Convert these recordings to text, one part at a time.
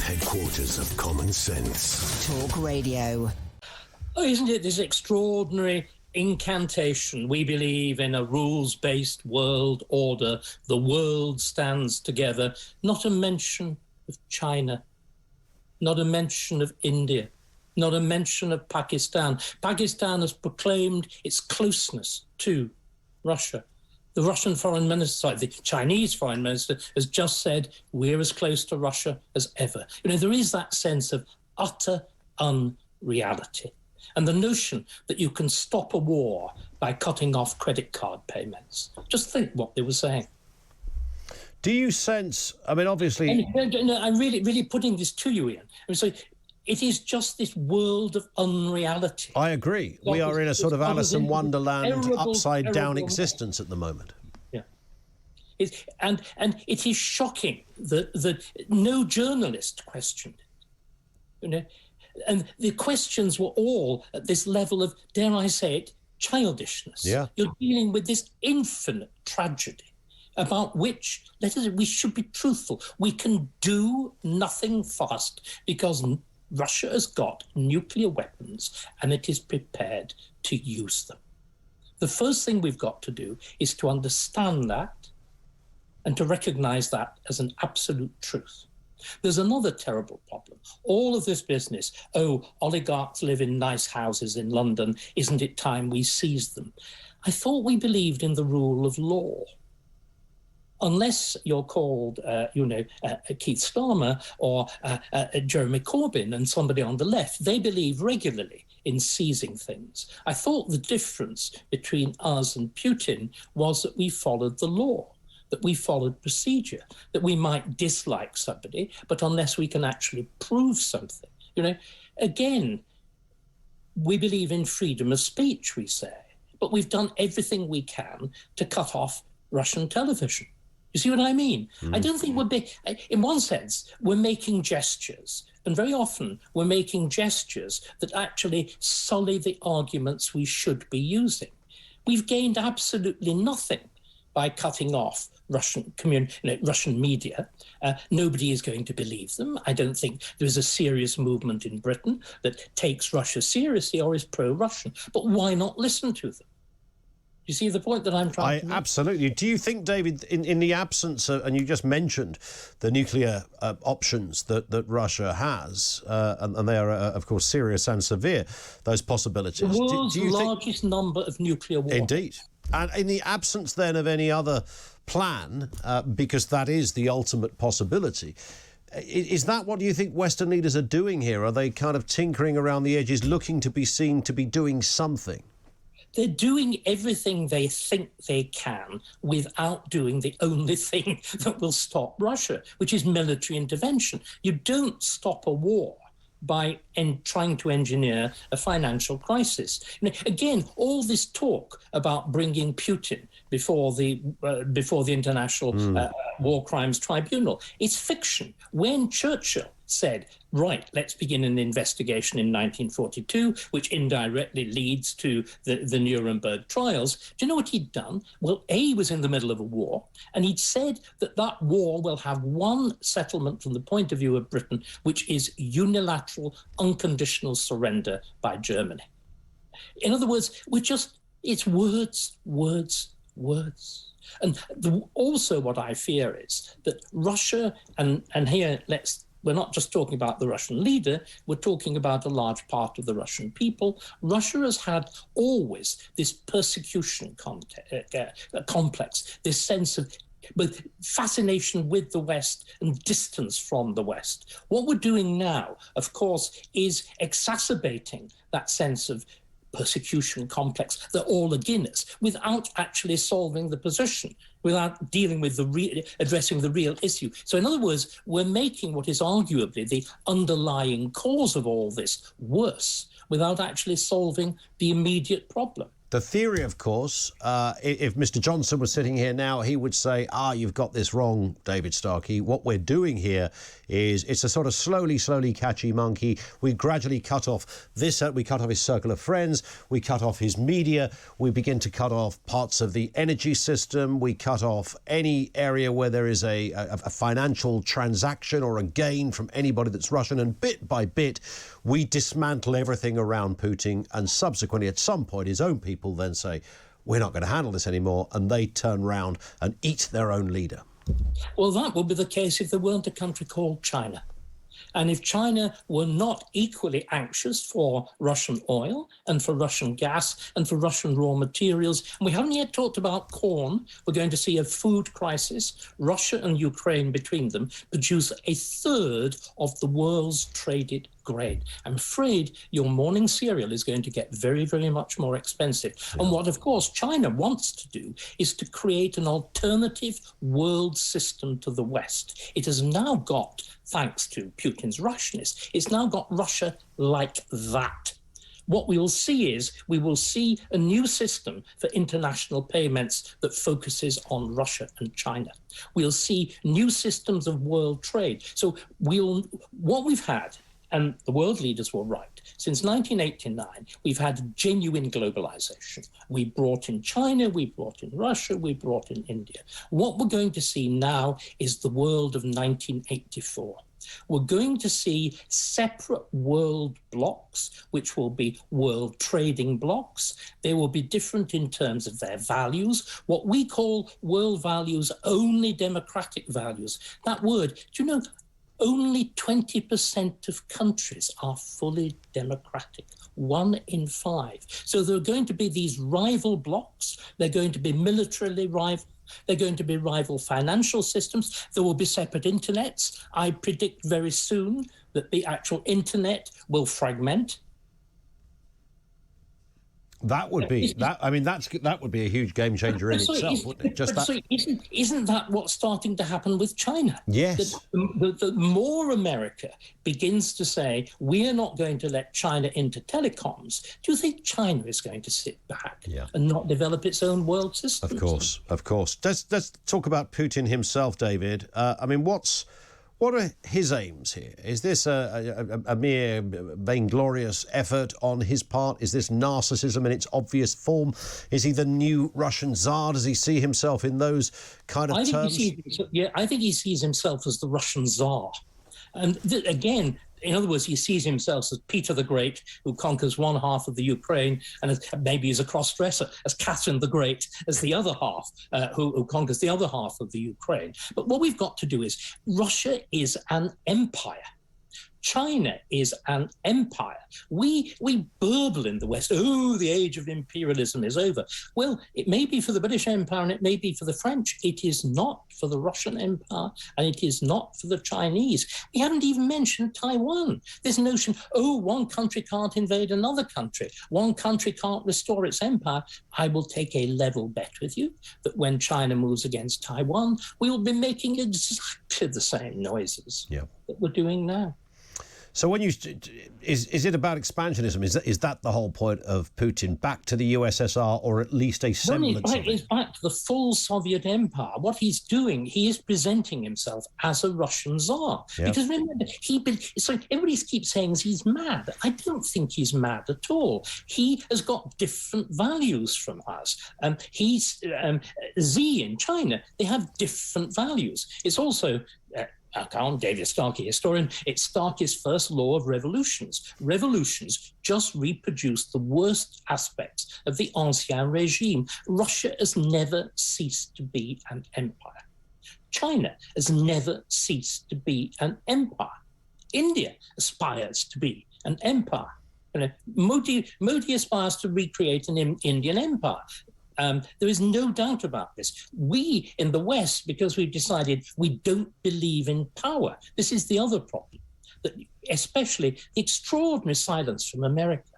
headquarters of common sense. Talk Radio. Oh, isn't it this extraordinary incantation? We believe in a rules-based world order. The world stands together. Not a mention of China. Not a mention of India. Not a mention of Pakistan. Pakistan has proclaimed its closeness to Russia. The Russian foreign minister, the Chinese foreign minister, has just said, we're as close to Russia as ever. You know, there is that sense of utter unreality. And the notion that you can stop a war by cutting off credit card payments. Just think what they were saying. Do you sense, I mean, obviously... I'm really putting this to you, Ian. I mean, so it is just this world of unreality. I agree. We are in a sort of Alice in Wonderland, upside-down existence at the moment. Yeah. And it is shocking that no journalist questioned it. You know? And the questions were all at this level of, dare I say it, childishness. Yeah. You're dealing with this infinite tragedy about which, we should be truthful. We can do nothing fast because Russia has got nuclear weapons and it is prepared to use them. The first thing we've got to do is to understand that and to recognise that as an absolute truth. There's another terrible problem. All of this business, oligarchs live in nice houses in London, isn't it time we seized them? I thought we believed in the rule of law. Unless you're called, Keith Starmer or Jeremy Corbyn and somebody on the left, they believe regularly in seizing things. I thought the difference between us and Putin was that we followed the law, that we followed procedure, that we might dislike somebody, but unless we can actually prove something, again, we believe in freedom of speech, we say, but we've done everything we can to cut off Russian television. You see what I mean? I don't think in one sense, we're making gestures, and very often we're making gestures that actually sully the arguments we should be using. We've gained absolutely nothing by cutting off Russian media. Nobody is going to believe them. I don't think there's a serious movement in Britain that takes Russia seriously or is pro-Russian. But why not listen to them? You see the point that I'm trying to make? Absolutely. Do you think, David, in the absence of, and you just mentioned the nuclear options that Russia has, and they are, of course, serious and severe, those possibilities. The world's largest number of nuclear warheads. Indeed. And in the absence, then, of any other plan, because that is the ultimate possibility, is that what you think Western leaders are doing here? Are they kind of tinkering around the edges, looking to be seen to be doing something? They're doing everything they think they can without doing the only thing that will stop Russia, which is military intervention. You don't stop a war by trying to engineer a financial crisis. Again, all this talk about bringing Putin before the International War Crimes Tribunal, it's fiction. When Churchill said, right, let's begin an investigation in 1942, which indirectly leads to the Nuremberg trials. Do you know what he'd done? Well, he was in the middle of a war, and he'd said that war will have one settlement from the point of view of Britain, which is unilateral, unconditional surrender by Germany. In other words, it's words, words, words. And also what I fear is that Russia, and here we're not just talking about the Russian leader, we're talking about a large part of the Russian people. Russia has had always this persecution complex, this sense of fascination with the West and distance from the West. What we're doing now, of course, is exacerbating that sense of persecution complex, they're all against, without actually solving the position, without dealing with addressing the real issue. So in other words, we're making what is arguably the underlying cause of all this worse, without actually solving the immediate problem. The theory, of course, if Mr Johnson was sitting here now, he would say, you've got this wrong, David Starkey. What we're doing here is it's a sort of slowly catchy monkey. We gradually cut off this, we cut off his circle of friends, we cut off his media, we begin to cut off parts of the energy system, we cut off any area where there is a financial transaction or a gain from anybody that's Russian, and bit by bit, we dismantle everything around Putin, and subsequently, at some point, his own people then say, we're not going to handle this anymore, and they turn round and eat their own leader. Well, that would be the case if there weren't a country called China. And if China were not equally anxious for Russian oil and for Russian gas and for Russian raw materials, and we haven't yet talked about corn, we're going to see a food crisis. Russia and Ukraine between them produce a third of the world's traded grain. I'm afraid your morning cereal is going to get very much more expensive. Yeah. And what, of course, China wants to do is to create an alternative world system to the West. It has now got, thanks to Putin's rashness, it's now got Russia like that. What we will see is we will see a new system for international payments that focuses on Russia and China. We'll see new systems of world trade. So what we've had, and the world leaders were right, since 1989, we've had genuine globalization. We brought in China, we brought in Russia, we brought in India. What we're going to see now is the world of 1984. We're going to see separate world blocks, which will be world trading blocks. They will be different in terms of their values, what we call world values, only democratic values. That word, do you know, only 20% of countries are fully democratic, 1 in 5. So there are going to be these rival blocks. They're going to be militarily rival. They're going to be rival financial systems. There will be separate internets. I predict very soon that the actual internet will fragment. That would be that. I mean, that would be a huge game changer in itself, wouldn't it? Just that. So isn't that what's starting to happen with China? Yes. The more America begins to say we're not going to let China into telecoms, do you think China is going to sit back and not develop its own world system? Of course. Let's talk about Putin himself, David. I mean, what are his aims here? Is this a mere vainglorious effort on his part? Is this narcissism in its obvious form? Is he the new Russian Tsar? Does he see himself in those kind of terms? I think he sees himself as the Russian Tsar. And again, in other words, he sees himself as Peter the Great, who conquers one half of the Ukraine, and maybe as a cross-dresser, as Catherine the Great, as the other half, who conquers the other half of the Ukraine. But what we've got to do is, Russia is an empire. China is an empire. We burble in the West, the age of imperialism is over. Well, it may be for the British Empire and it may be for the French. It is not for the Russian Empire and it is not for the Chinese. We haven't even mentioned Taiwan. This notion, one country can't invade another country. One country can't restore its empire. I will take a level bet with you that when China moves against Taiwan, we will be making exactly the same noises that we're doing now. So when is it about expansionism? Is that the whole point of Putin? Back to the USSR, or at least a semblance of it? It's back to the full Soviet empire. What he's doing, he is presenting himself as a Russian Tsar. Yep. Because remember, everybody keeps saying he's mad. I don't think he's mad at all. He has got different values from us. He's Xi in China. They have different values. It's also David Starkey, historian, it's Starkey's first law of revolutions. Revolutions just reproduce the worst aspects of the ancien regime. Russia has never ceased to be an empire. China has never ceased to be an empire. India aspires to be an empire. Modi aspires to recreate an Indian empire. There is no doubt about this. We in the West, because we've decided we don't believe in power. This is the other problem, that especially the extraordinary silence from America.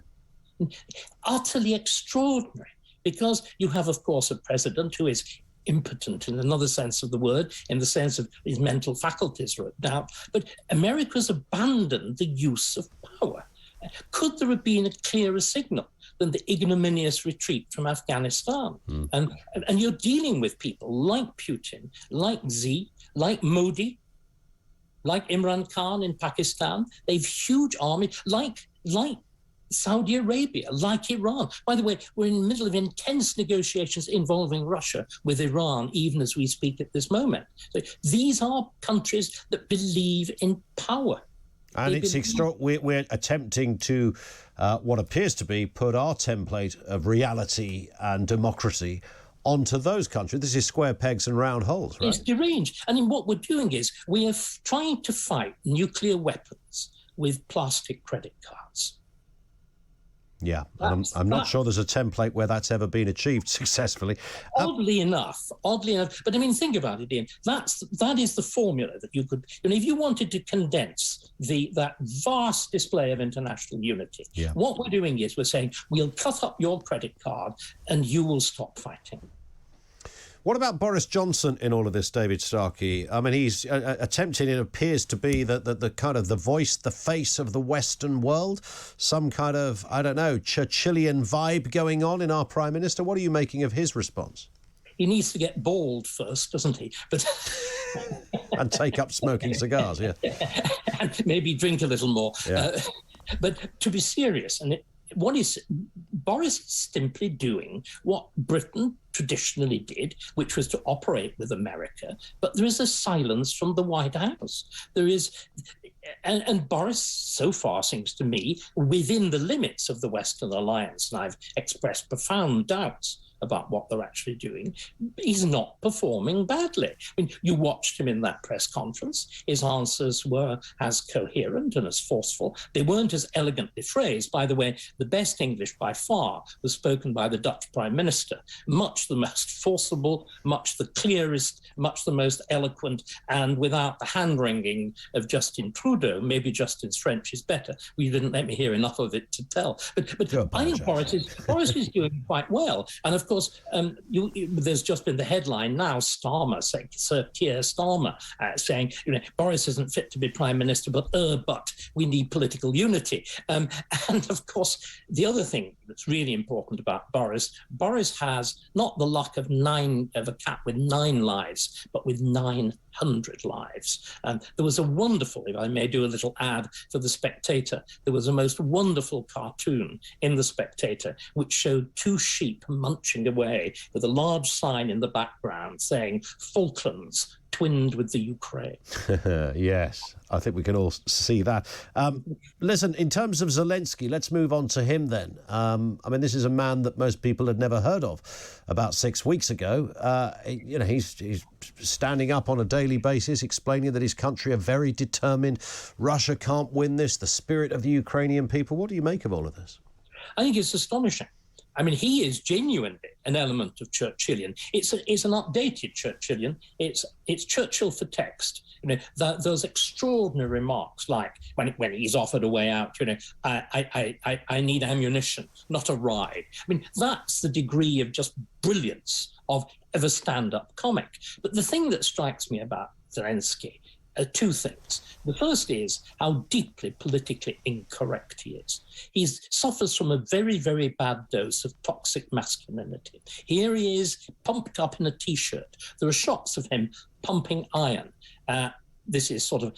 Utterly extraordinary, because you have, of course, a president who is impotent in another sense of the word, in the sense of his mental faculties are at doubt. But America's abandoned the use of power. Could there have been a clearer signal than the ignominious retreat from Afghanistan. And you're dealing with people like Putin, like Xi, like Modi, like Imran Khan in Pakistan. They've huge armies, like Saudi Arabia, like Iran. By the way, we're in the middle of intense negotiations involving Russia with Iran, even as we speak at this moment. So these are countries that believe in power. And we're attempting to, what appears to be, put our template of reality and democracy onto those countries. This is square pegs and round holes, right? It's deranged. And then what we're doing is we are trying to fight nuclear weapons with plastic credit cards. Yeah, and I'm not sure there's a template where that's ever been achieved successfully. Oddly enough, but I mean, think about it, Ian. That is the formula that you could, if you wanted to condense that vast display of international unity, what we're doing is we're saying, we'll cut up your credit card and you will stop fighting. What about Boris Johnson in all of this, David Starkey? I mean, he's attempting, it appears to be, the kind of the voice, the face of the Western world. Some kind of, I don't know, Churchillian vibe going on in our Prime Minister. What are you making of his response? He needs to get bald first, doesn't he? But and take up smoking cigars, yeah. And maybe drink a little more. Yeah. But to be serious, and Boris is simply doing what Britain traditionally did, which was to operate with America, but there is a silence from the White House. There is, and Boris, so far, seems to me, within the limits of the Western alliance, and I've expressed profound doubts about what they're actually doing, he's not performing badly. I mean, you watched him in that press conference. His answers were as coherent and as forceful. They weren't as elegantly phrased. By the way, the best English by far was spoken by the Dutch Prime Minister, much the most forcible, much the clearest, much the most eloquent, and without the hand-wringing of Justin Trudeau. Maybe Justin's French is better. You didn't let me hear enough of it to tell. But I think Boris is doing quite well. And of course, there's just been the headline now, Sir Keir Starmer, saying, Boris isn't fit to be Prime Minister, but we need political unity. And of course, the other thing that's really important about Boris has not the luck of a cat with 9 lives, but with 900 lives. And there was a wonderful, if I may do a little ad for The Spectator, there was a most wonderful cartoon in The Spectator which showed 2 sheep munching away with a large sign in the background saying Falklands twinned with the Ukraine. Yes, I think we can all see that. Listen, in terms of Zelensky, let's move on to him then. I mean, this is a man that most people had never heard of about 6 weeks ago. He's standing up on a daily basis, explaining that his country are very determined. Russia can't win this, the spirit of the Ukrainian people. What do you make of all of this? I think it's astonishing. I mean, he is genuinely an element of Churchillian. It's an updated Churchillian. It's Churchill for text. Those extraordinary remarks, like when he's offered a way out. I need ammunition, not a ride. I mean, that's the degree of just brilliance of a stand-up comic. But the thing that strikes me about Zelensky are 2 things. The first is how deeply politically incorrect he is. He suffers from a very, very bad dose of toxic masculinity. Here he is, pumped up in a T-shirt. There are shots of him pumping iron. This is sort of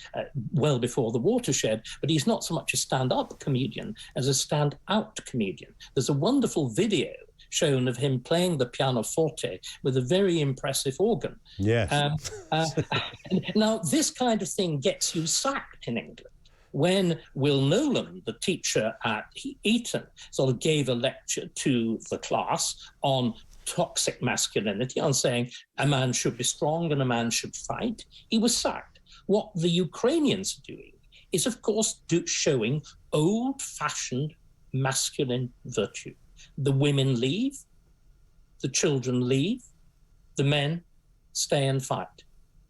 well before the watershed, but he's not so much a stand-up comedian as a stand-out comedian. There's a wonderful video shown of him playing the pianoforte with a very impressive organ. Yes. Now, this kind of thing gets you sacked in England. When Will Nolan, the teacher at Eton, sort of gave a lecture to the class on toxic masculinity, on saying a man should be strong and a man should fight, he was sacked. What the Ukrainians are doing is, of course, showing old-fashioned masculine virtue. The women leave, the children leave, the men stay and fight,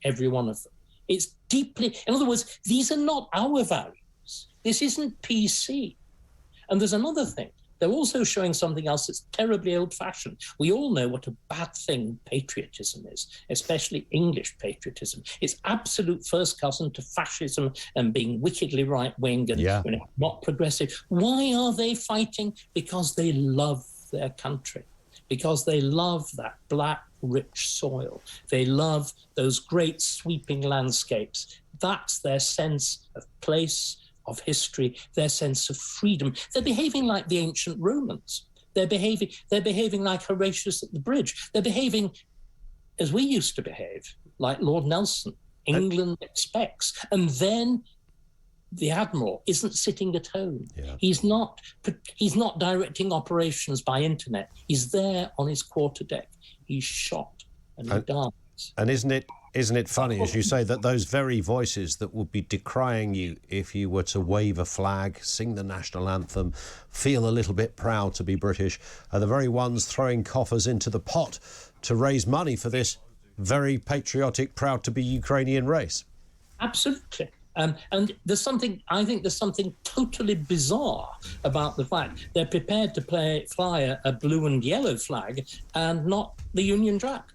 every one of them. It's deeply, in other words, these are not our values. This isn't PC. And there's another thing. they're also showing something else that's terribly old-fashioned. We all know what a bad thing patriotism is, especially English patriotism. It's absolute first cousin to fascism and being wickedly right-wing and not progressive. Why are they fighting? Because they love their country, because they love that black, rich soil. They love those great sweeping landscapes. That's their sense of place, of history, their sense of freedom. They're behaving like the ancient Romans. They're behaving like Horatius at the bridge. They're behaving as we used to behave, like Lord Nelson. England expects. And then the Admiral isn't sitting at home. Yeah. He's not directing operations by internet. He's there on his quarterdeck. He's shot and he dies. And isn't it funny, as you say, that those very voices that would be decrying you if you were to wave a flag, sing the national anthem, feel a little bit proud to be British, are the very ones throwing coffers into the pot to raise money for this very patriotic, proud to be Ukrainian race? Absolutely. And there's something totally bizarre about the fact they're prepared to fly a blue and yellow flag and not the Union Jack.